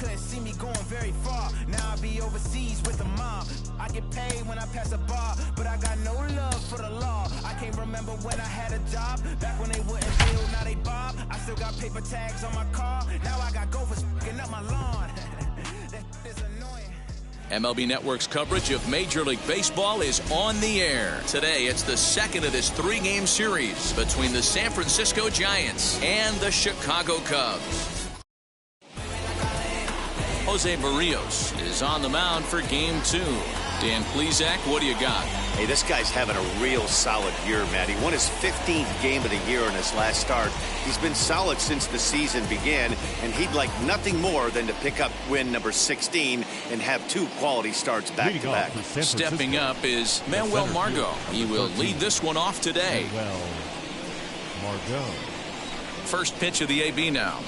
couldn't see me going very far. Now I be overseas with the mob. I get paid when I pass a bar, but I got no love for the law. I can't remember when I had a job, back when they wouldn't build, now they bob. I still got paper tags on my car, now I got gophers f***ing up my lawn. That's annoying. MLB Network's coverage of Major League Baseball is on the air. Today, it's the second of this three-game series between the San Francisco Giants and the Chicago Cubs. Jose Barrios is on the mound for Game 2. Dan Plesac, what do you got? Hey, this guy's having a real solid year, Matt. He won his 15th game of the year in his last start. He's been solid since the season began, and he'd like nothing more than to pick up win number 16 and have two quality starts back-to-back. Stepping up is Manuel Margot. He will lead this one off today. First pitch of the AB now.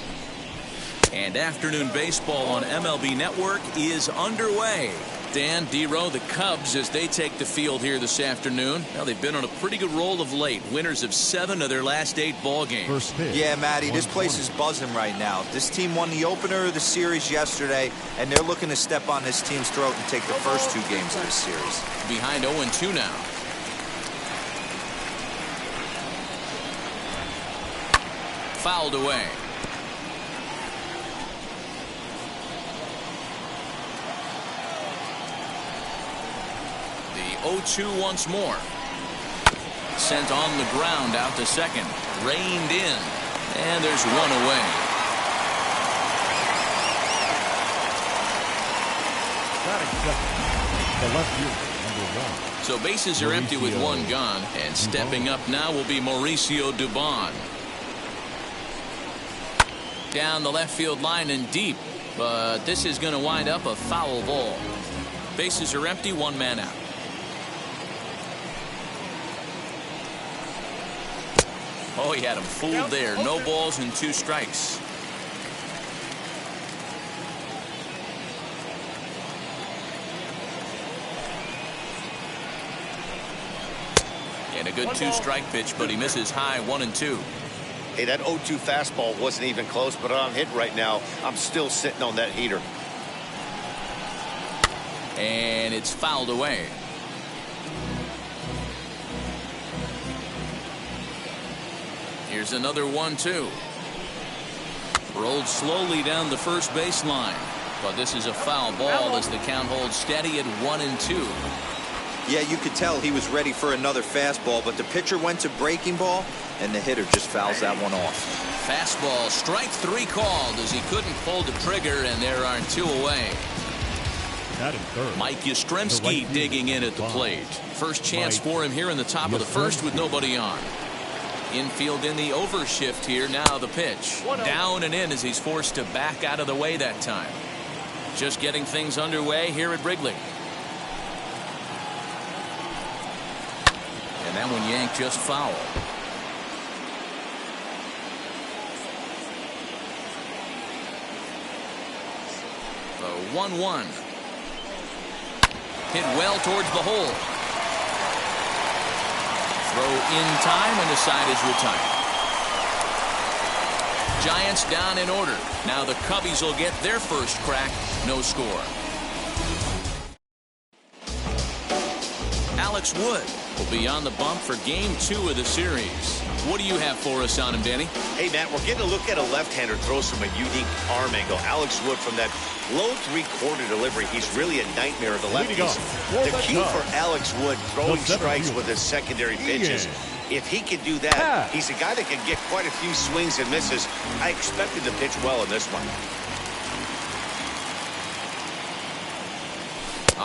And afternoon baseball on MLB Network is underway. Dan, D-Row, the Cubs, as they take the field here this afternoon. Now, they've been on a pretty good roll of late. Winners of 7 of their last 8 ball games. Yeah, Matty, this place is buzzing right now. This team won the opener of the series yesterday, and they're looking to step on this team's throat and take the first 2 games of this series. Behind 0-2 now. Fouled away. The 0-2 once more. Sent on the ground out to second. Reined in. And there's one away. The left fielder, number 1. So bases are empty with 1 gone. And stepping up now will be Mauricio Dubon. Down the left field line and deep. But this is going to wind up a foul ball. Bases are empty, 1 man out. Oh, he had him fooled there. No balls and 2 strikes. And a good 2-strike pitch, but he misses high 1-2. Hey, that 0-2 fastball wasn't even close, but I'm hit right now. I'm still sitting on that heater. And it's fouled away. Here's another 1-2. Rolled slowly down the first baseline. But this is a foul ball as the count holds steady at 1-2. Yeah, you could tell he was ready for another fastball, but the pitcher went to breaking ball, and the hitter just fouls that one off. Fastball, strike 3 called as he couldn't pull the trigger, and there are 2 away. Mike Yastrzemski digging in at the plate. First chance for him here in the top of the first with nobody on. Infield in the overshift here. Now the pitch. Down and in as he's forced to back out of the way that time. Just getting things underway here at Wrigley. And that one yanked just foul. The 1-1. Hit well towards the hole. Throw in time, and the side is retired. Giants down in order. Now the Cubbies will get their first crack. No score. Alex Wood will be on the bump for Game 2 of the series. What do you have for us on him, Danny? Hey, Matt, we're getting a look at a left-hander throws from a unique arm angle. Alex Wood from that low 3/4 delivery. He's really a nightmare of the lefties. The key for Alex Wood, throwing strikes with his secondary pitches. If he can do that, he's a guy that can get quite a few swings and misses. I expected to pitch well in this one.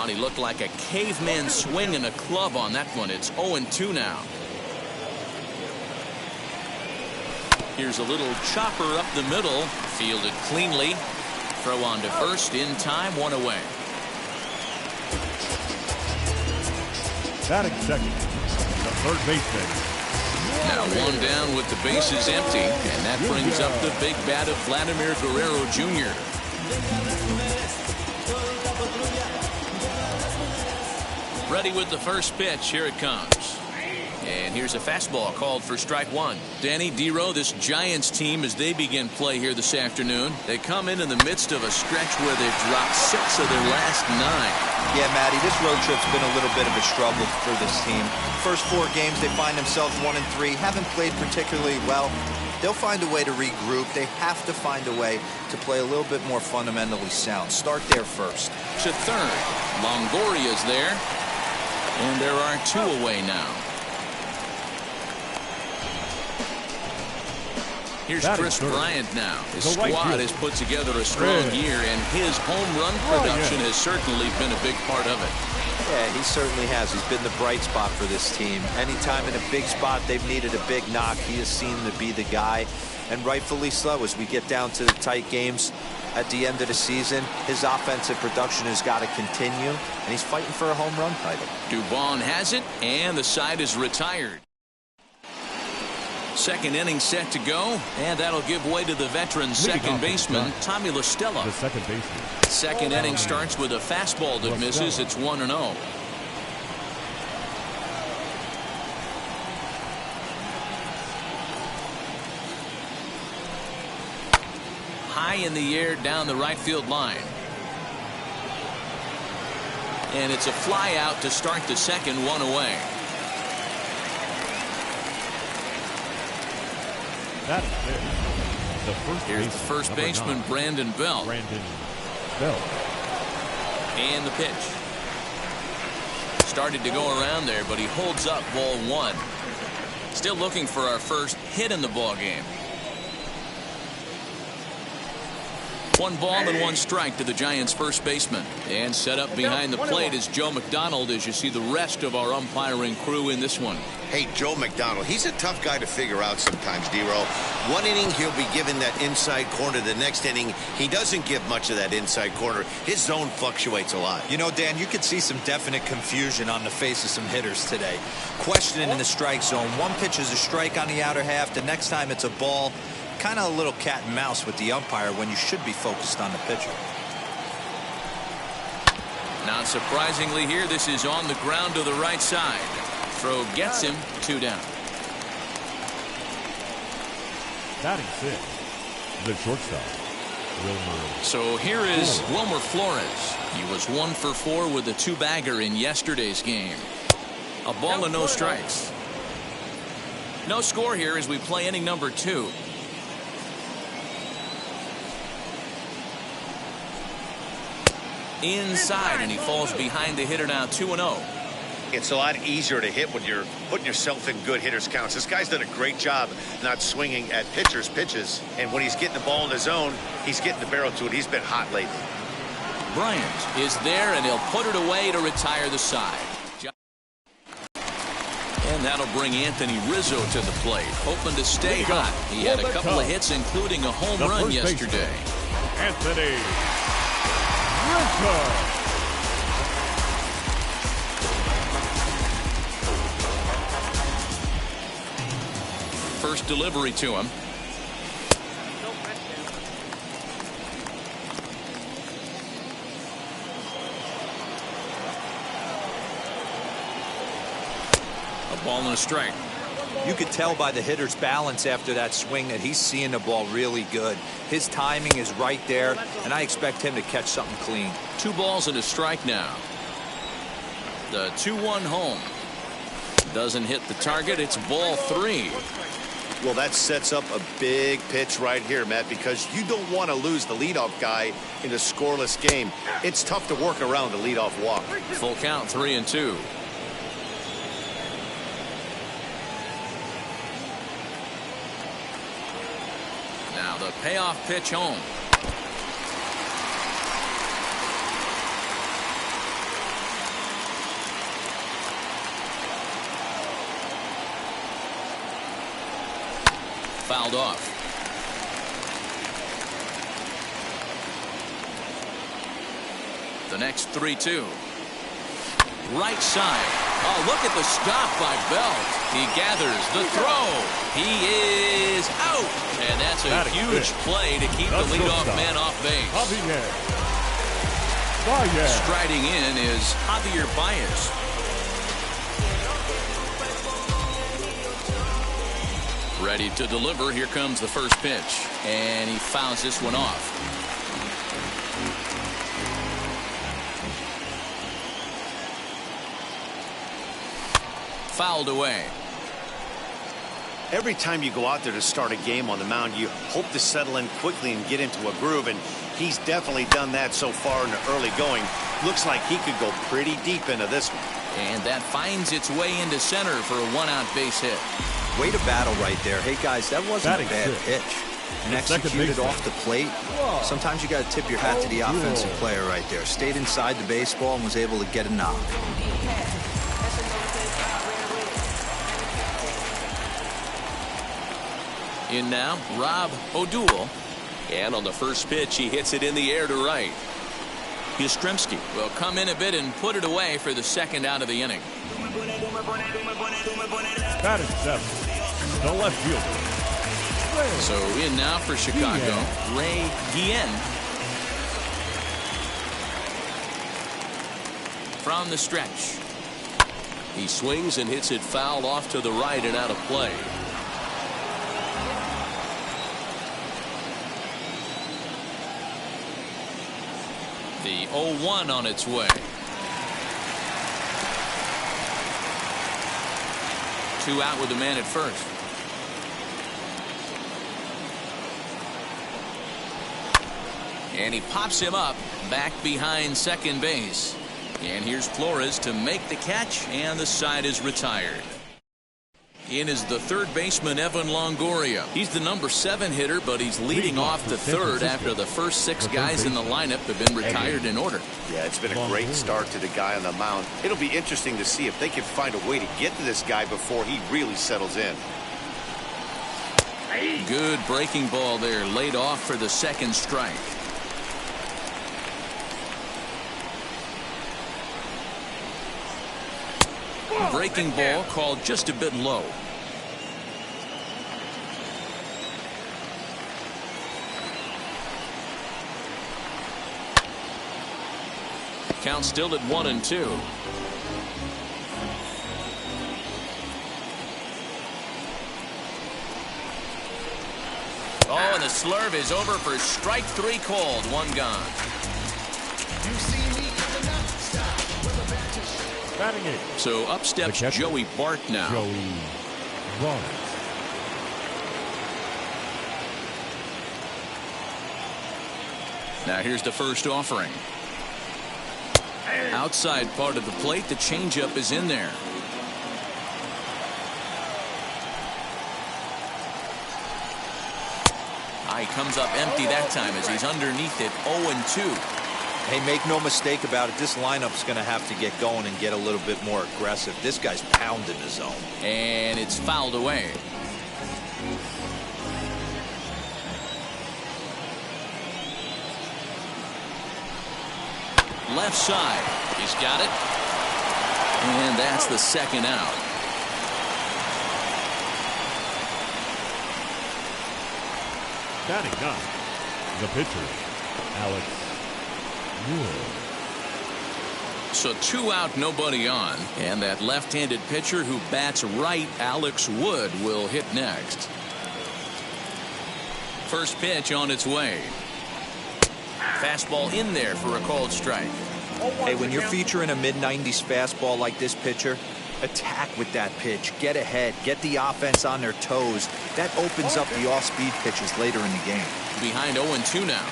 He looked like a caveman swinging a club on that one. It's 0-2 now. Here's a little chopper up the middle. Fielded cleanly. Throw on to first in time. 1 away. Batting second, the third baseman. Now 1 down with the bases empty. And that brings up the big bat of Vladimir Guerrero Jr. Ready with the first pitch. Here it comes. And here's a fastball called for strike one. Danny, D-Row, this Giants team, as they begin play here this afternoon, they come in the midst of a stretch where they've dropped 6 of their last 9. Yeah, Matty, this road trip's been a little bit of a struggle for this team. First 4 games, they find themselves 1-3, haven't played particularly well. They'll find a way to regroup. They have to find a way to play a little bit more fundamentally sound. Start there first. To third. Longoria's there. And there are 2 away now. Here's Chris Bryant now. His squad has put together a strong year, and his home run production has certainly been a big part of it. Yeah, he certainly has. He's been the bright spot for this team. Anytime in a big spot they've needed a big knock, he has seemed to be the guy, and rightfully so. As we get down to the tight games at the end of the season, his offensive production has got to continue, and he's fighting for a home run title. Dubon has it, and the side is retired. Second inning set to go, and that'll give way to the veteran second baseman, Tommy La Stella. The second baseman. Second inning starts with a fastball that misses. It's 1-0. High in the air down the right field line. And it's a fly out to start the second, 1 away. That is it. Here's the first baseman, Brandon Belt. And the pitch. Started to go around there, but he holds up ball 1. Still looking for our first hit in the ball game. 1 ball and 1 strike to the Giants' first baseman. And set up behind the plate is Joe McDonald, as you see the rest of our umpiring crew in this one. Hey, Joe McDonald, he's a tough guy to figure out sometimes, D-Row. One inning, he'll be given that inside corner. The next inning, he doesn't give much of that inside corner. His zone fluctuates a lot. You know, Dan, you could see some definite confusion on the face of some hitters today. Questioning in the strike zone. One pitch is a strike on the outer half. The next time it's a ball. Kind of a little cat and mouse with the umpire when you should be focused on the pitcher. Not surprisingly here, this is on the ground to the right side. Throw gets him, 2 down. Batting 6. The shortstop, Wilmer. So here is Wilmer Flores. He was 1 for 4 with a 2-bagger in yesterday's game. A ball and no strikes. No score here as we play inning number 2. Inside, and he falls behind the hitter now, 2-0. It's a lot easier to hit when you're putting yourself in good hitters' counts. This guy's done a great job not swinging at pitchers' pitches. And when he's getting the ball in the zone, he's getting the barrel to it. He's been hot lately. Bryant is there, and he'll put it away to retire the side. And that'll bring Anthony Rizzo to the plate, hoping to stay hot. He had a couple of hits, including a home run yesterday. Anthony Rizzo. First delivery to him. A ball and a strike. You could tell by the hitter's balance after that swing that he's seeing the ball really good. His timing is right there, and I expect him to catch something clean. 2 balls and a strike now. The 2-1 home. Doesn't hit the target. It's ball 3. Well, that sets up a big pitch right here, Matt, because you don't want to lose the leadoff guy in a scoreless game. It's tough to work around the leadoff walk. Full count, 3-2. Now the payoff pitch home. Fouled off. The next 3-2. Right side. Oh, look at the stop by Belt. He gathers the throw. He is out. And that's a huge play to keep the leadoff man off base. Striding in is Javier Baez. Ready to deliver. Here comes the first pitch. And he fouls this one off. Fouled away. Every time you go out there to start a game on the mound, you hope to settle in quickly and get into a groove, and he's definitely done that so far in the early going. Looks like he could go pretty deep into this one. And that finds its way into center for a one-out base hit. Way to battle right there. Hey, guys, that wasn't a bad pitch. And executed off the plate. Sometimes you got to tip your hat to the offensive player right there. Stayed inside the baseball and was able to get a knock. In now, Rob O'Doul. And on the first pitch, he hits it in the air to right. Yastrzemski will come in a bit and put it away for the second out of the inning. Batting seventh, the left fielder. So in now for Chicago, Ray Guillen. From the stretch. He swings and hits it foul off to the right and out of play. The 0-1 on its way. 2 out with the man at first. And he pops him up back behind second base. And here's Flores to make the catch, and the side is retired. In is the third baseman, Evan Longoria. He's the number 7 hitter, but he's leading off the third after the first 6 guys in the lineup have been retired in order. Yeah, it's been a great start to the guy on the mound. It'll be interesting to see if they can find a way to get to this guy before he really settles in. Good breaking ball there, laid off for the second strike. Breaking ball called just a bit low. Count still at 1-2. Oh, and the slurve is over for strike 3 called. 1 gone. Batting 8. So up steps Joey Bart now. Joey Bart. Now here's the first offering. Outside part of the plate, the changeup is in there. He comes up empty that time as he's underneath it. 0-2. Hey, make no mistake about it. This lineup's going to have to get going and get a little bit more aggressive. This guy's pounding the zone. And it's fouled away. Left side. He's got it. And that's the second out. Batting 9. The pitcher, Alex Wood. So 2 out, nobody on. And that left-handed pitcher who bats right, Alex Wood, will hit next. First pitch on its way. Fastball in there for a called strike. Hey, when you're featuring a mid-90s fastball like this pitcher, attack with that pitch. Get ahead. Get the offense on their toes. That opens up the off-speed pitches later in the game. Behind 0-2 now.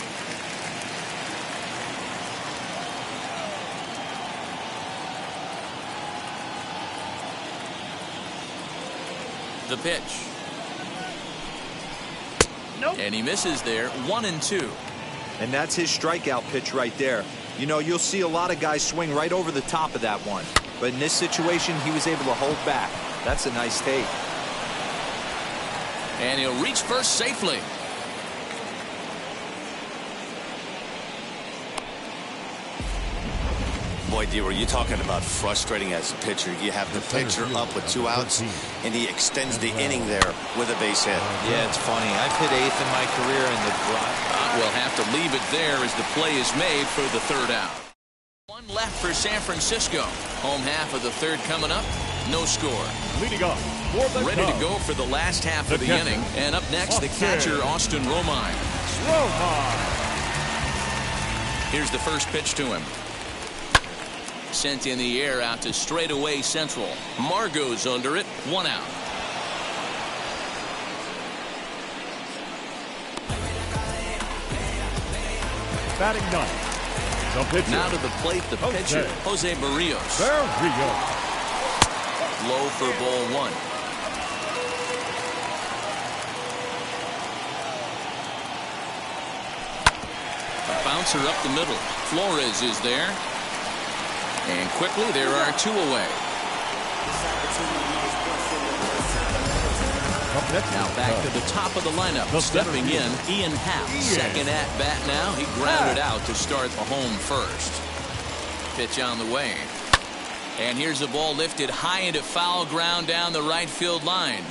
The pitch. Nope. And he misses there. 1-2. And that's his strikeout pitch right there. You know, you'll see a lot of guys swing right over the top of that one. But in this situation, he was able to hold back. That's a nice take. And he'll reach first safely. Boy, D-Roy, you're talking about frustrating as a pitcher. You have the pitcher up with 2 outs, and he extends the inning there with a base hit. Yeah, it's funny. I've hit 8th in my career, and the drive. We'll have to leave it there as the play is made for the third out. 1 left for San Francisco. Home half of the third coming up. No score. Leading off for the Ready to Cubs, go for the last half of the catcher, inning. And up next, the catcher, Austin Romine. Here's the first pitch to him. Sent in the air out to straightaway central. Margot's under it. 1 out. Batting ninth, the pitcher. Now to the plate, the pitcher, Jose Barrios. Low for ball 1. A bouncer up the middle. Flores is there. And quickly there are 2 away. Now back to the top of the lineup. Stepping in, Ian Happ. Second at bat now. He grounded out to start the home first. Pitch on the way. And here's the ball lifted high into foul ground down the right field line.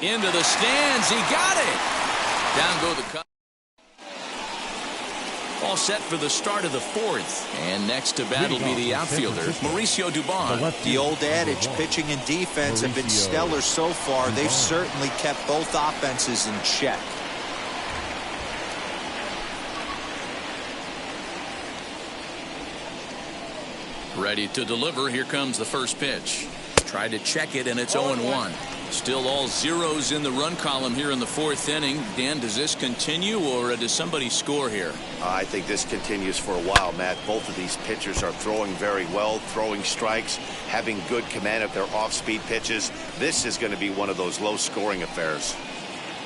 Into the stands. He got it. Down go the Cubs. All set for the start of the 4th. And next to bat will be the outfielder, Mauricio Dubon. The old adage, pitching and defense have been stellar so far. They've certainly kept both offenses in check. Ready to deliver. Here comes the first pitch. Tried to check it, and it's 0-1. Still all zeros in the run column here in the 4th inning. Dan, does this continue, or does somebody score here? I think this continues for a while, Matt. Both of these pitchers are throwing very well, throwing strikes, having good command of their off-speed pitches. This is going to be one of those low-scoring affairs.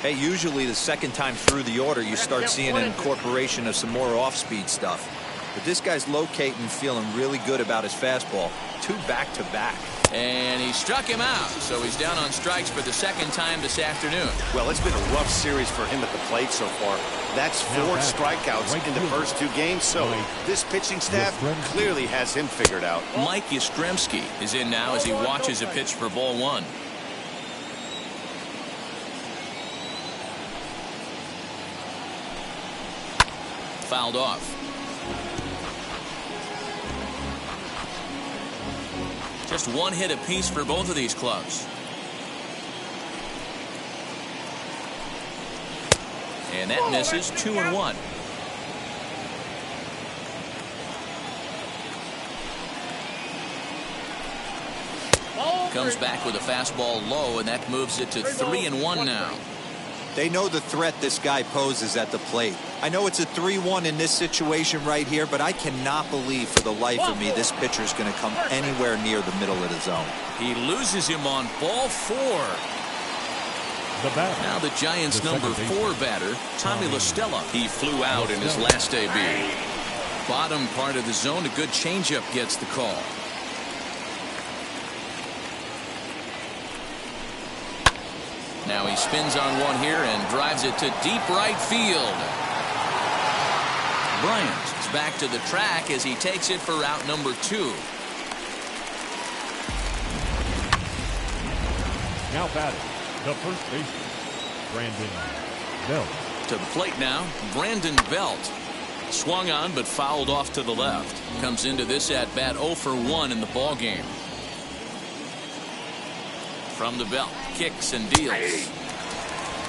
Hey, usually the second time through the order, you start seeing an incorporation of some more off-speed stuff. But this guy's locating, feeling really good about his fastball. 2 back-to-back. And he struck him out, so he's down on strikes for the second time this afternoon. Well, it's been a rough series for him at the plate so far. That's 4 strikeouts in the first 2 games, so this pitching staff clearly has him figured out. Mike Yastrzemski is in now as he watches a pitch for ball 1. Fouled off. Just 1 hit apiece for both of these clubs. And that misses. 2-1. Comes back with a fastball low, and that moves it to 3-1 now. They know the threat this guy poses at the plate. I know it's a 3-1 in this situation right here, but I cannot believe for the life of me this pitcher's going to come anywhere near the middle of the zone. He loses him on ball 4. Now the Giants' number 4 batter, Tommy La Stella. He flew out in his last AB. Bottom part of the zone, a good changeup gets the call. Now he spins on one here and drives it to deep right field. Bryant is back to the track as he takes it for route number 2. Now batting, the first baseman, Brandon Belt. To the plate now, Brandon Belt. Swung on but fouled off to the left. Comes into this at bat 0 for 1 in the ball game. From the belt, kicks and deals.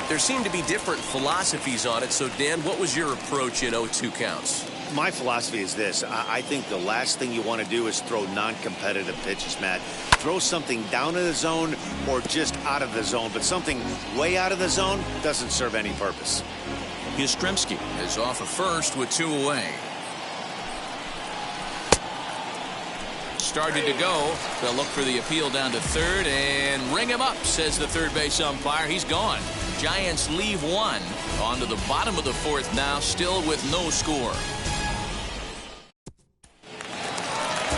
There seem to be different philosophies on it. So, Dan, what was your approach at 0-2 counts? My philosophy is this. I think the last thing you want to do is throw non-competitive pitches, Matt. Throw something down in the zone or just out of the zone, but something way out of the zone doesn't serve any purpose. Yastrzemski is off of first with 2 away. Started to go. They'll look for the appeal down to third and ring him up, says the third base umpire. He's gone. Giants leave 1. On to the bottom of the 4th now, still with no score.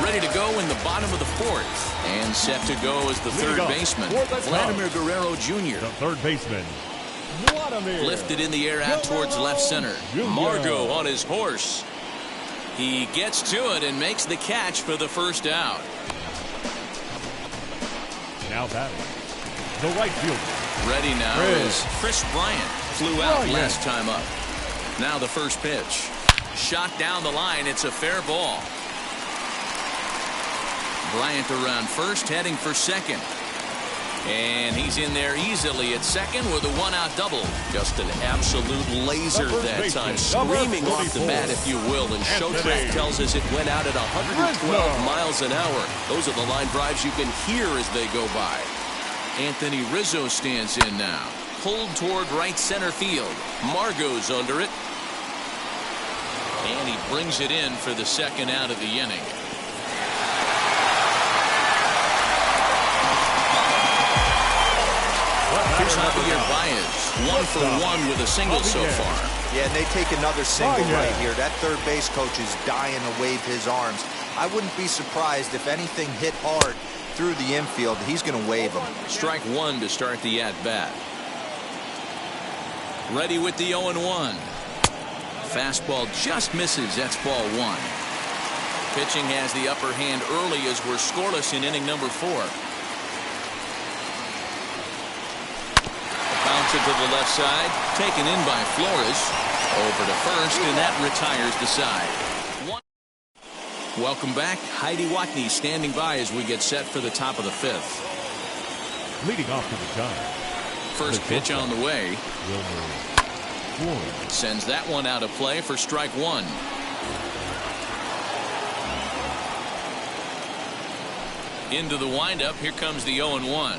Ready to go in the bottom of the 4th. And set to go is the third baseman, Vladimir Guerrero Jr. The third baseman, Lifted in the air out towards left center. Margot on his horse. He gets to it and makes the catch for the first out. Now batting, the right fielder. Ready now is Chris Bryant. Flew out last time up. Now the first pitch. Shot down the line. It's a fair ball. Bryant around first, heading for second. And he's in there easily at second with a one-out double. Just an absolute laser that time, screaming off the bat, if you will. And Showtrack tells us it went out at 112 miles an hour. Those are the line drives you can hear as they go by. Anthony Rizzo stands in now. Pulled toward right center field. Margot's under it. And he brings it in for the second out of the inning. Here's Javier Baez, 1 for 1 with a single so far. Yeah, and they take another single right here. That third base coach is dying to wave his arms. I wouldn't be surprised if anything hit hard through the infield. He's going to wave them. Strike one to start the at-bat. Ready with the 0-1. Fastball just misses. That's ball one. Pitching has the upper hand early as we're scoreless in inning number 4. Bouncer to the left side, taken in by Flores. Over to first, and that retires the side. Welcome back. Heidi Watney standing by as we get set for the top of the 5th. Leading off to the time. First pitch on the way. Sends that one out of play for strike one. Into the windup. Here comes the 0-1.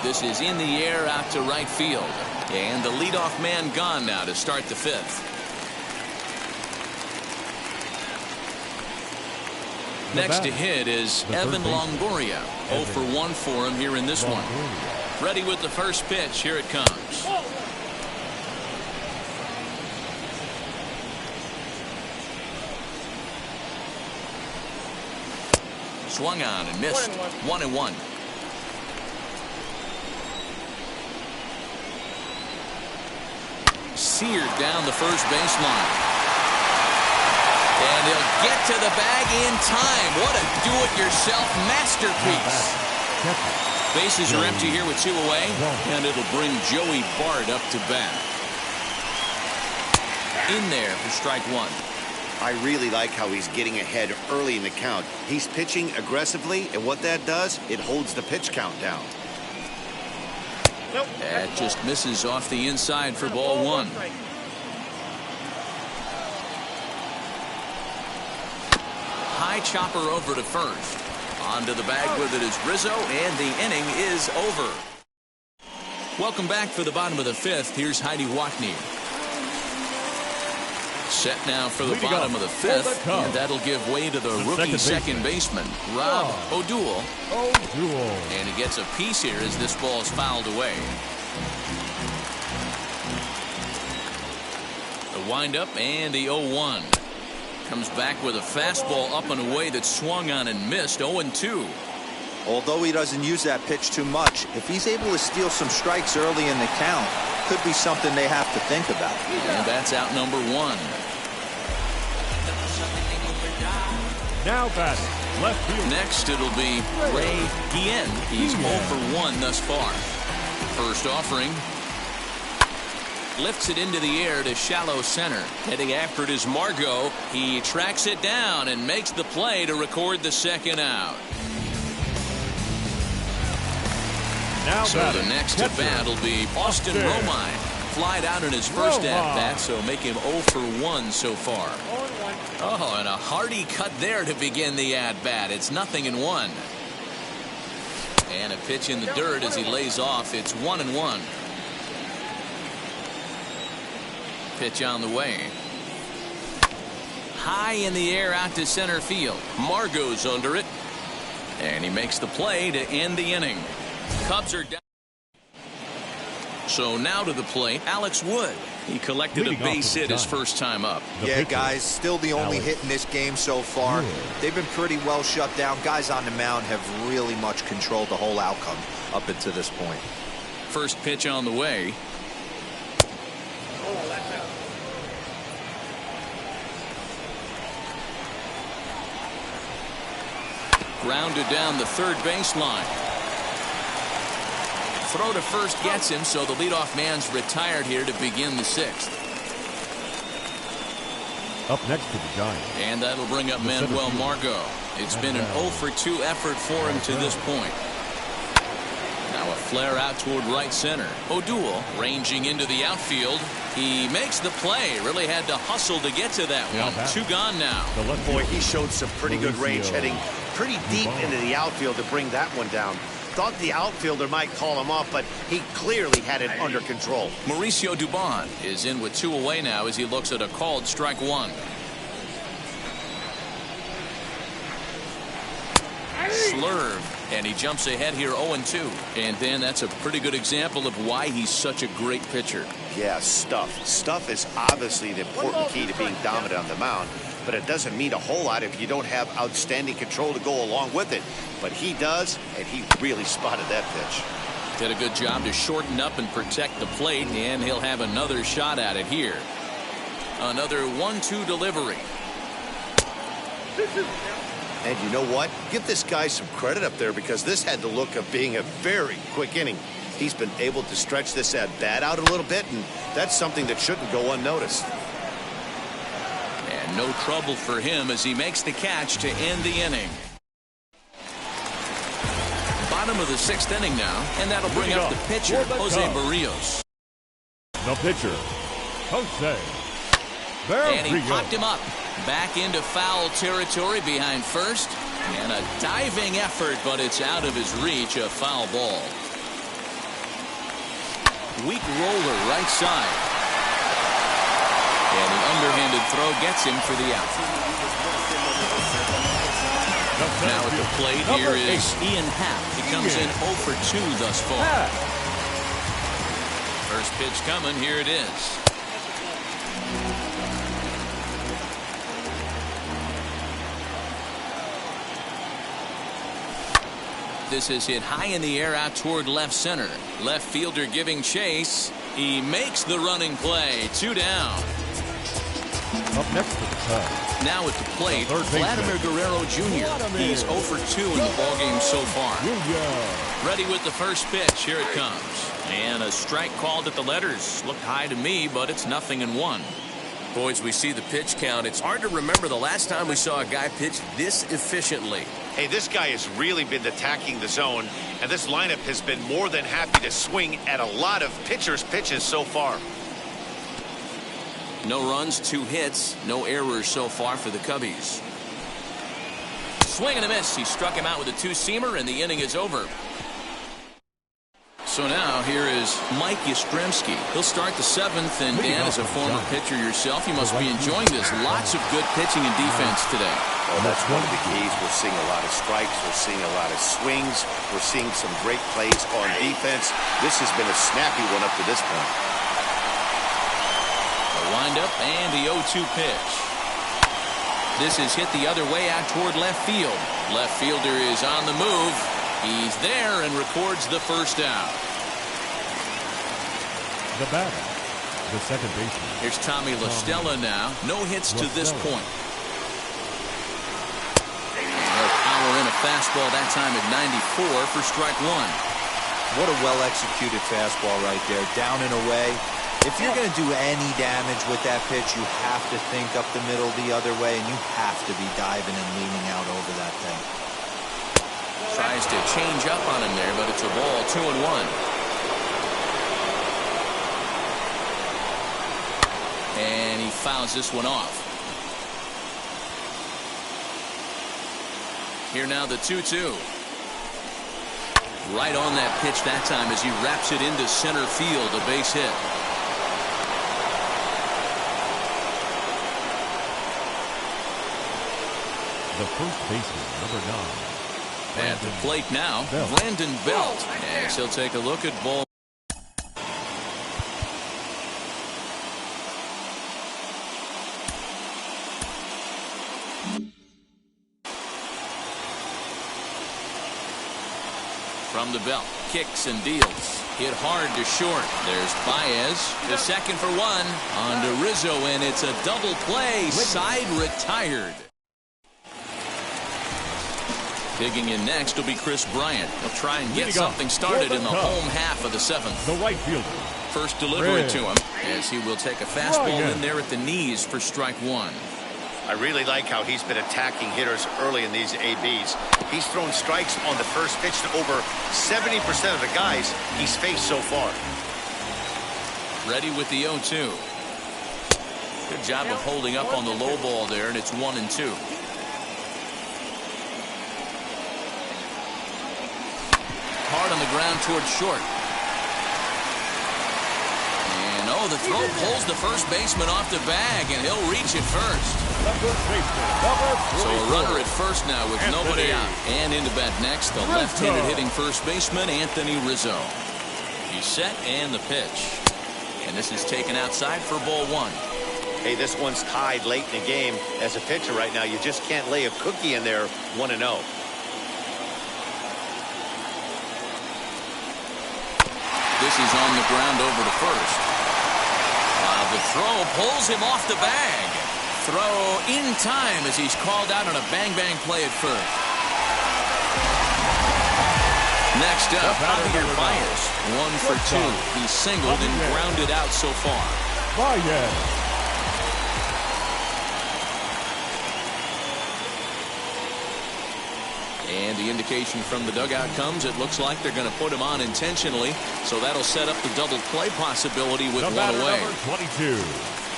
This is in the air out to right field. And the leadoff man gone now to start the 5th. Next to hit is Evan Longoria. 0 for 1 for him here in this one. Ready with the first pitch. Here it comes. Swung on and missed. 1-1. Seared down the first baseline. And he'll get to the bag in time. What a do-it-yourself masterpiece. Bases are empty here with 2 away. And it'll bring Joey Bart up to bat. In there for strike one. I really like how he's getting ahead early in the count. He's pitching aggressively, and what that does, it holds the pitch count down. That just misses off the inside for ball one. High chopper over to first. Onto the bag with it is Rizzo, and the inning is over. Welcome back for the bottom of the 5th. Here's Heidi Watney. Set now for the bottom of the 5th, and that'll give way to the rookie second baseman, Rob O'Doul. And he gets a piece here as this ball is fouled away. The windup and the 0-1. Comes back with a fastball up and away that swung on and missed. 0-2. Although he doesn't use that pitch too much, if he's able to steal some strikes early in the count, could be something they have to think about. And that's out number 1. Now batting left field. Next it'll be Ray Guillen. He's 0 for 1 thus far. First offering. Lifts it into the air to shallow center. Heading after it is Margot. He tracks it down and makes the play to record the second out. Now so the next at bat will be Austin Romine. Flied out in his first at bat, so make him 0 for 1 so far. Oh, and a hearty cut there to begin the at bat. It's 0-1. And a pitch in the dirt as he lays off. It's 1-1. Pitch on the way. High in the air out to center field. Margot's under it. And he makes the play to end the inning. Cubs are down. So now to the plate, Alex Wood. He collected a base hit his first time up. Yeah, guys, still the only hit in this game so far. They've been pretty well shut down. Guys on the mound have really much controlled the whole outcome up until this point. First pitch on the way. Grounded down the third baseline. Throw to first gets him, so the leadoff man's retired here to begin the 6th. Up next to the Giants. And that'll bring up Manuel Margot. It's been an 0 for 2 effort for him to this point. Now a flare out toward right center. O'Doul ranging into the outfield. He makes the play. Really had to hustle to get to that one. 2 gone now. Boy, he showed some pretty good range, heading pretty deep into the outfield to bring that one down. Thought the outfielder might call him off, but he clearly had it under control. Mauricio Dubon is in with 2 away now as he looks at a called strike 1. Slurve, and he jumps ahead here 0-2. And then that's a pretty good example of why he's such a great pitcher. Yeah, stuff. Stuff is obviously the important key to being dominant on the mound, but it doesn't mean a whole lot if you don't have outstanding control to go along with it. But he does, and he really spotted that pitch. Did a good job to shorten up and protect the plate, and he'll have another shot at it here. Another 1-2 delivery. And you know what? Give this guy some credit up there, because this had the look of being a very quick inning. He's been able to stretch this at bat out a little bit, and that's something that shouldn't go unnoticed. And no trouble for him as he makes the catch to end the inning. Bottom of the 6th inning now, and that'll bring up the pitcher, Jose Barrios. The pitcher, Jose Barrios. And he popped him up. Back into foul territory behind first. And a diving effort, but it's out of his reach. A foul ball. Weak roller right side. And the underhanded throw gets him for the out. Now at the plate, here is Ian Happ. He comes in 0 for 2 thus far. First pitch coming. Here it is. This is hit high in the air out toward left center. Left fielder giving chase. He makes the running play. 2 down. Up next to the Cubs. Now at the plate, Vladimir Guerrero Jr. He's 0 for 2 in the ballgame so far. Ready with the first pitch. Here it comes. And a strike called at the letters. Looked high to me, but it's 0-1. Boys, we see the pitch count. It's hard to remember the last time we saw a guy pitch this efficiently. Hey, this guy has really been attacking the zone, and this lineup has been more than happy to swing at a lot of pitchers' pitches so far. No runs, 2 hits, no errors so far for the Cubbies. Swing and a miss. He struck him out with a 2-seamer, and the inning is over. So now here is Mike Yastrzemski. He'll start the 7th, and Dan, as a former pitcher yourself, you must be enjoying this. Lots of good pitching and defense today. Well, that's one of the keys. We're seeing a lot of strikes. We're seeing a lot of swings. We're seeing some great plays on defense. This has been a snappy one up to this point. The windup and the 0-2 pitch. This is hit the other way out toward left field. Left fielder is on the move. He's there and records the first out. The batter, the second baseman. Here's Tommy La Stella now. No hits to this point. He'll power in a fastball that time at 94 for strike 1. What a well-executed fastball right there. Down and away. If you're going to do any damage with that pitch, you have to think up the middle the other way, and you have to be diving and leaning out over that thing. Tries to change up on him there, but it's a ball. 2-1. And he fouls this one off. Here now the 2-2. Right on that pitch that time as he wraps it into center field, a base hit. The first baseman, number 9. At the plate now, Brandon Belt. As he'll take a look at ball. From the belt, kicks and deals. Hit hard to short. There's Baez to second for 1. On to Rizzo, and it's a double play. Side retired. Digging in next will be Chris Bryant. He'll try and get something started in the home half of the 7th. The right fielder. First delivery to him as he will take a fastball in there at the knees for strike 1. I really like how he's been attacking hitters early in these ABs. He's thrown strikes on the first pitch to over 70% of the guys he's faced so far. Ready with the 0-2. Good job of holding up on the low ball there, and it's 1-2. Hard on the ground towards short. And oh, the throw pulls the first baseman off the bag, and he'll reach it first. So a runner at first now with nobody out. And in the bat next, the left-handed hitting first baseman, Anthony Rizzo. He's set and the pitch. And this is taken outside for ball 1. Hey, this one's tied late in the game. As a pitcher right now, you just can't lay a cookie in there 1-0. This is on the ground over to first. The throw pulls him off the bag. Throw in time as he's called out on a bang-bang play at first. Next up, Javier Baez. 1 for 2. He's singled and grounded out so far. Baez. And the indication from the dugout comes, it looks like they're going to put him on intentionally. So that'll set up the double play possibility with one away. Number 22.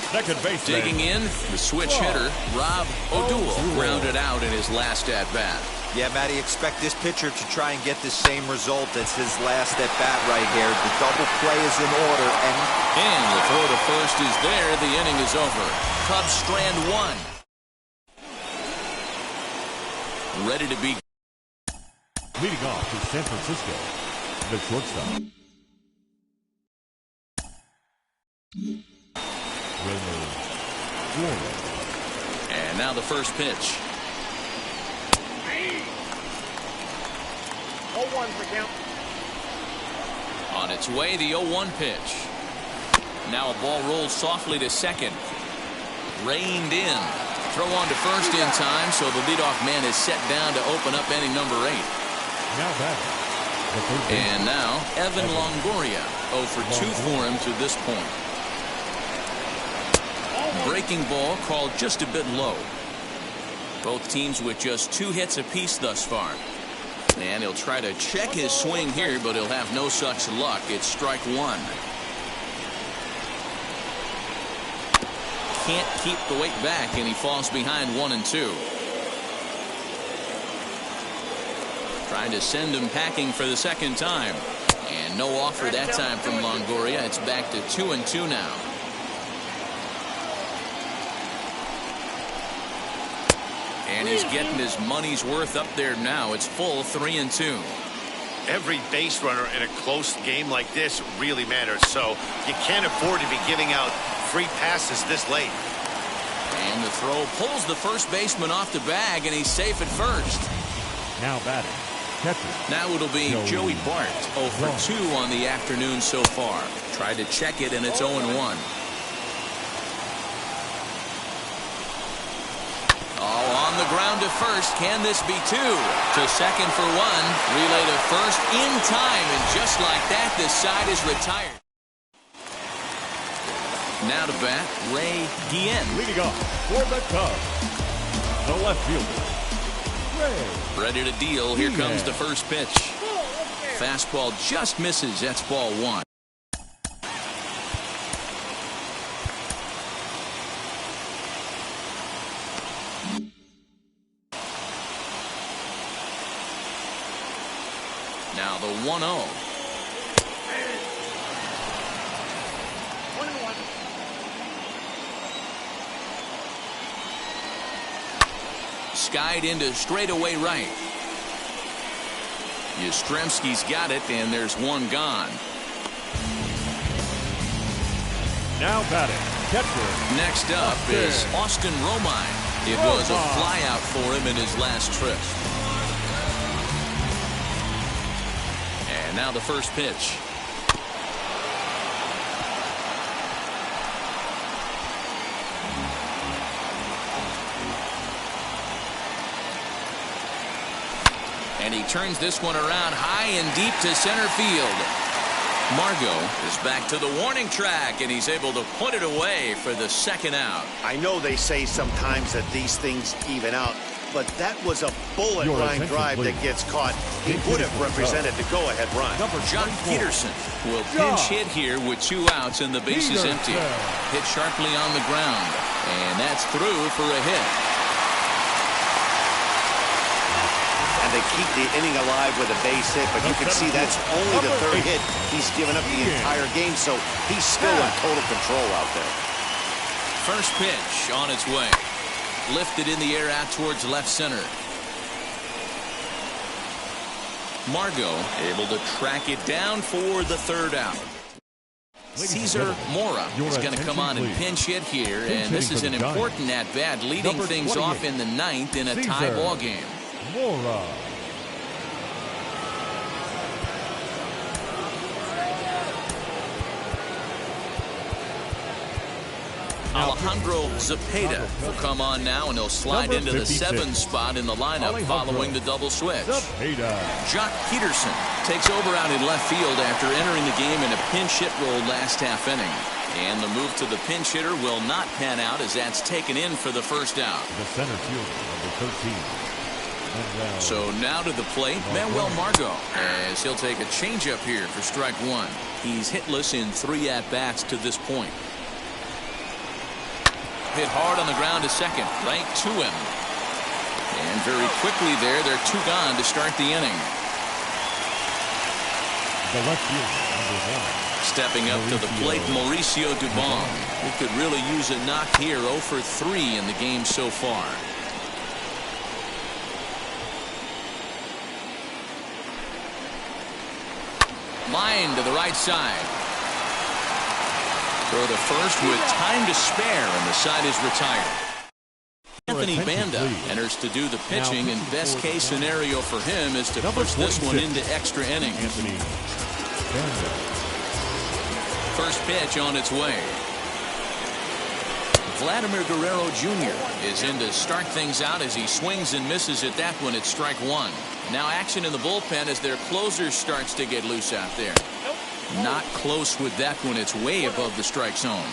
Second base. Digging in, the switch hitter, Rob O'Doul, grounded out in his last at-bat. Yeah, Matty, expect this pitcher to try and get the same result as his last at-bat right here. The double play is in order. And the throw to first is there. The inning is over. Cubs strand 1. Ready to be. Leading off is San Francisco, the shortstop. And now the first pitch. 0-1 for count. On its way, the 0-1 pitch. Now a ball rolls softly to second. Reined in. Throw on to first in time, so the leadoff man is set down to open up inning number 8. Now batting. And now, Evan Longoria, 0 for 2 for him to this point. Breaking ball called just a bit low. Both teams with just 2 hits apiece thus far. And he'll try to check his swing here, but he'll have no such luck. It's strike 1. Can't keep the weight back, and he falls behind 1-2. Trying to send him packing for the second time. And no offer that time from Longoria. It's back to 2-2 now. And he's getting his money's worth up there now. It's full 3-2. Every base runner in a close game like this really matters. So you can't afford to be giving out free passes this late. And the throw pulls the first baseman off the bag, and he's safe at first. Now batting. Catcher. Now it'll be Joey Bart, 0 for 2 on the afternoon so far. Tried to check it, and it's 0-1. Oh, on the ground to first. Can this be 2? To second for 1. Relay to first in time, and just like that, this side is retired. Now to bat, Ray Guillen. Leading off for the Cubs, the left fielder, Ray. Ready to deal. Here comes the first pitch. Fastball just misses. That's ball 1. Now the 1-0. 1-1. Skied into straightaway right. Yastrzemski's got it, and there's one gone. Now batting, catcher. Next up is Austin Romine. It was a flyout for him in his last trip. And now the first pitch. And he turns this one around high and deep to center field. Margot is back to the warning track, and he's able to put it away for the second out. I know they say sometimes that these things even out, but that was a bullet line drive that gets caught. He would have represented the go-ahead run. Jock Peterson will pinch hit here with 2 outs and the base is empty. Hit sharply on the ground, and that's through for a hit. And they keep the inning alive with a base hit, but you can see that's only the 3rd hit he's given up the entire game, so he's still in total control out there. First pitch on its way. Lifted in the air out towards left center. Margot able to track it down for the 3rd out. Cesar Mora is going to come on and pinch hit here, and this is an important at-bat, leading things off in the 9th in a tie ball game. Mora. Alejandro Zepeda will come on now, and he'll slide into the 7th spot in the lineup following the double switch. Jock Peterson takes over out in left field after entering the game in a pinch hit role last half inning. And the move to the pinch hitter will not pan out as that's taken in for the 1st out. The center fielder, number 13. So now to the plate, Manuel Margot, as he'll take a changeup here for strike 1. He's hitless in 3 at-bats to this point. Hit hard on the ground to second, right to him. And very quickly there, they're 2 gone to start the inning. The left fielder, number 1. Stepping up to the plate, Mauricio Dubon, who could really use a knock here. 0 for 3 in the game so far. Line to the right side. Throw to first with time to spare, and the side is retired. Anthony Banda enters to do the pitching, and best case scenario for him is to push this one into extra innings. First pitch on its way. Vladimir Guerrero Jr. is in to start things out as he swings and misses at that one at strike 1. Now action in the bullpen as their closer starts to get loose out there. Not close with that one. It's way above the strike zone.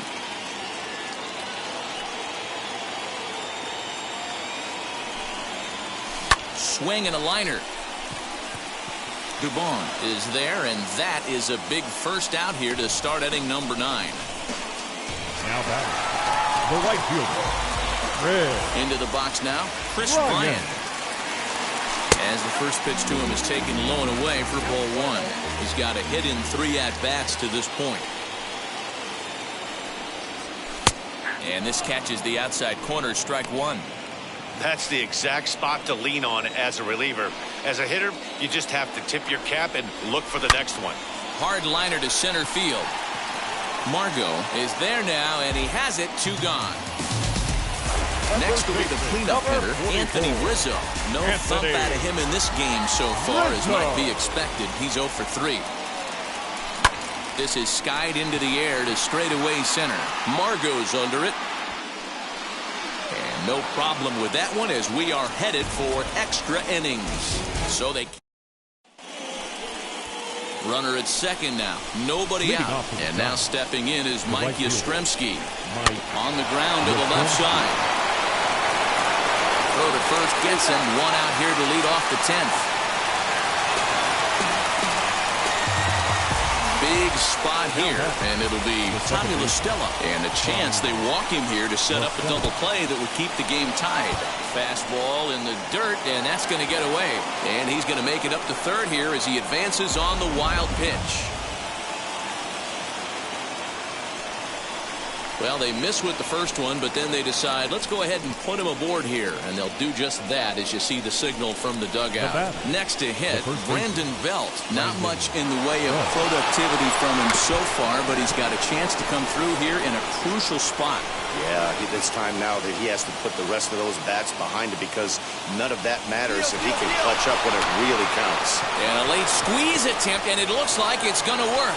Swing and a liner. Dubon is there, and that is a big first out here to start inning number 9. Now back. The right fielder. Red. Into the box now, Chris Bryant. As the first pitch to him is taken low and away for ball 1. He's got a hit in 3 at-bats to this point. And this catches the outside corner, strike 1. That's the exact spot to lean on as a reliever. As a hitter, you just have to tip your cap and look for the next one. Hard liner to center field. Margot is there now, and he has it. 2 gone. Next will be the cleanup hitter, Anthony Rizzo. No thump out of him in this game so far, as might be expected. He's 0 for 3. This is skied into the air to straightaway center. Margot's under it. And no problem with that one, as we are headed for extra innings. So they... Runner at second now. Nobody out. And now stepping in is Mike Yastrzemski. On the ground to the left side. Throw to first gets him. 1 out here to lead off the 10th. Big spot here, and it'll be Tommy La Stella. And a chance they walk him here to set up a double play that would keep the game tied. Fastball in the dirt, and that's going to get away. And he's going to make it up to third here as he advances on the wild pitch. Well, they miss with the first one, but then they decide, let's go ahead and put him aboard here. And they'll do just that as you see the signal from the dugout. Next to hit, Brandon Belt. Not much in the way of productivity from him so far, but he's got a chance to come through here in a crucial spot. Yeah, it's time now that he has to put the rest of those bats behind it, because none of that matters if he can clutch up when it really counts. And a late squeeze attempt, and it looks like it's going to work.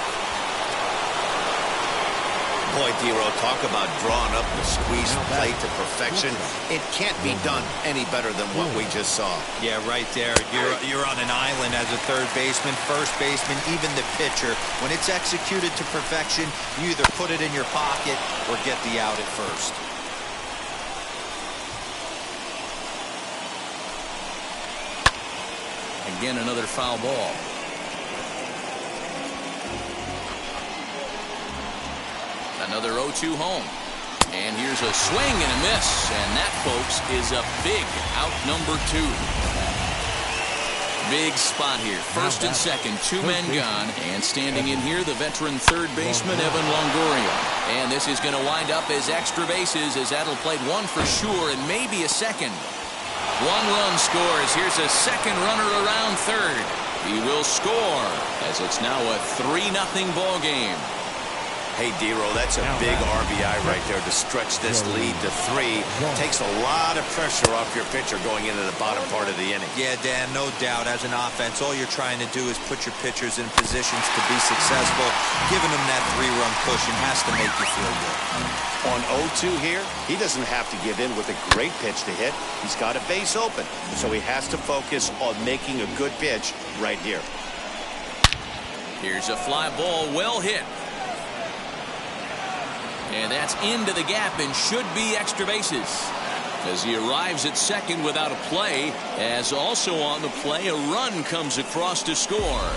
Boy, D-Row, talk about drawing up the squeeze play to perfection. It can't be done any better than what we just saw. Yeah, right there. You're on an island as a third baseman, first baseman, even the pitcher. When it's executed to perfection, you either put it in your pocket or get the out at first. Again, another foul ball. Another 0-2 home. And here's a swing and a miss. And that, folks, is a big out number 2. Big spot here. First and second, 2 men gone. And standing in here, the veteran third baseman, Evan Longoria. And this is going to wind up as extra bases, as that'll play 1 for sure and maybe a second. 1 run scores. Here's a second runner around third. He will score, as it's now a 3-0 ball game. Hey, D-Row, that's a big RBI right there to stretch this lead to 3. Takes a lot of pressure off your pitcher going into the bottom part of the inning. Yeah, Dan, no doubt. As an offense, all you're trying to do is put your pitchers in positions to be successful. Giving them that 3-run cushion has to make you feel good. On 0-2 here, he doesn't have to give in with a great pitch to hit. He's got a base open, so he has to focus on making a good pitch right here. Here's a fly ball, well hit. And that's into the gap and should be extra bases, as he arrives at second without a play, as also on the play a run comes across to score.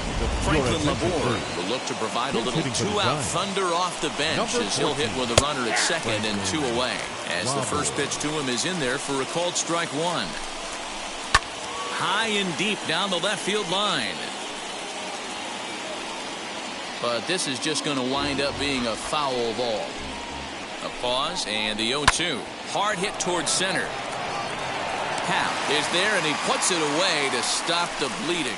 Franklin Laborde will look to provide a little 2-out thunder off the bench, as he'll hit with a runner at second and 2 away, as the first pitch to him is in there for a called strike 1. High and deep down the left field line. But this is just going to wind up being a foul ball. A pause and the 0-2. Hard hit towards center. Hap is there and he puts it away to stop the bleeding.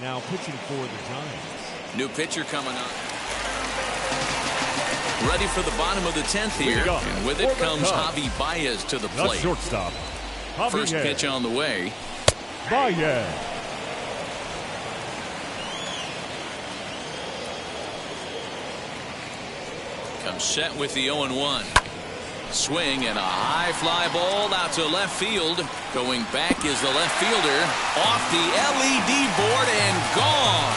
Now pitching for the Giants. New pitcher coming up. Ready for the bottom of the 10th here. And with it comes Javi Baez to the plate. Shortstop. First pitch on the way. Baez. Comes set with the 0-1. Swing and a high fly ball out to left field. Going back is the left fielder. Off the LED board and gone.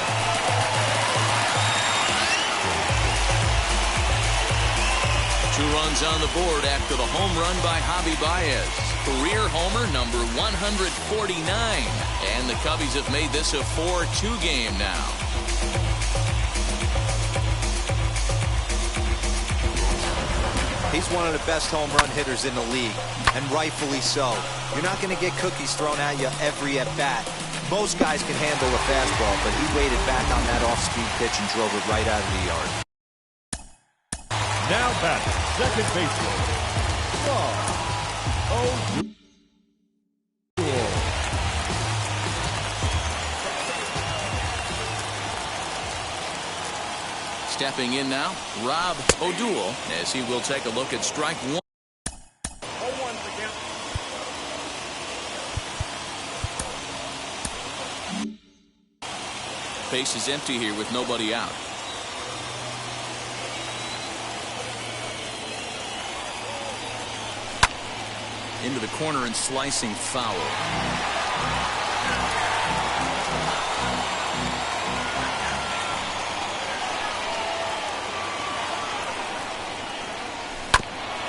Two runs on the board after the home run by Javi Baez. Career homer number 149. And the Cubbies have made this a 4-2 game now. He's one of the best home run hitters in the league, and rightfully so. You're not going to get cookies thrown at you every at-bat. Most guys can handle a fastball, but he waited back on that off-speed pitch and drove it right out of the yard. Now back, second baseman. Oh. Stepping in now, Rob O'Doul, as he will take a look at strike 1. Base is empty here with nobody out. Into the corner and slicing foul.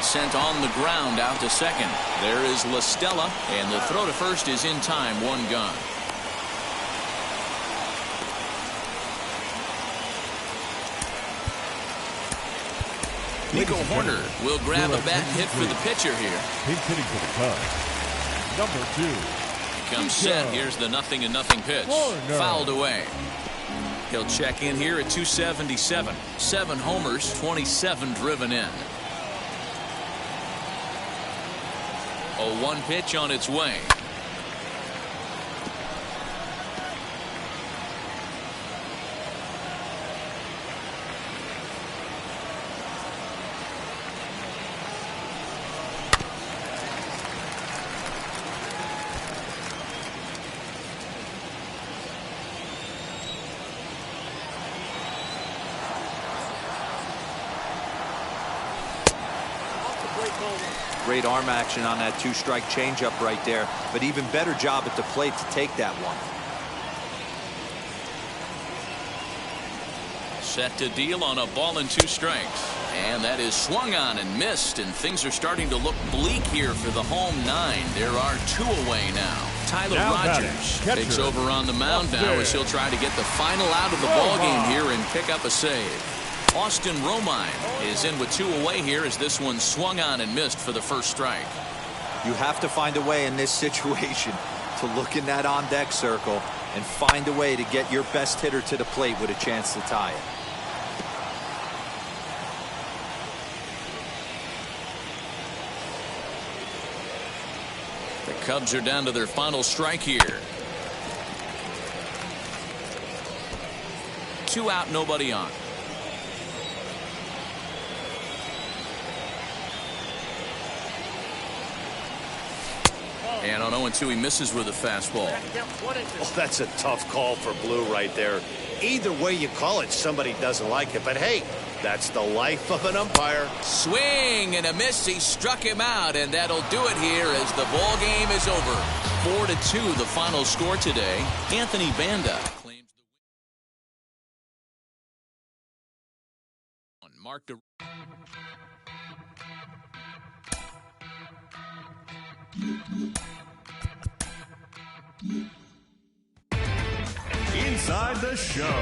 Sent on the ground out to second. There is La Stella, and the throw to first is in time. 1 gone. Nico Horner will grab a bat hit for the pitcher here. He's hitting for the Cubs. Number 2. Comes set. Here's the 0-0 pitch. Fouled away. He'll check in here at 277. 7 homers, 27 driven in. A 1 pitch on its way. Great arm action on that two-strike changeup right there, but even better job at the plate to take that one. Set to deal on a ball and 2 strikes. And that is swung on and missed, and things are starting to look bleak here for the home 9. There are 2 away now. Tyler Rogers takes over on the mound now as he'll try to get the final out of the ballgame here and pick up a save. Austin Romine is in with 2 away here as this one swung on and missed for the first strike. You have to find a way in this situation to look in that on-deck circle and find a way to get your best hitter to the plate with a chance to tie it. The Cubs are down to their final strike here. 2 out, nobody on. And on 0-2, he misses with a fastball. Oh, that's a tough call for Blue right there. Either way you call it, somebody doesn't like it. But hey, that's the life of an umpire. Swing and a miss. He struck him out, and that'll do it here as the ball game is over. 4-2, the final score today. Anthony Banda claims the win. Mark the Inside the Show.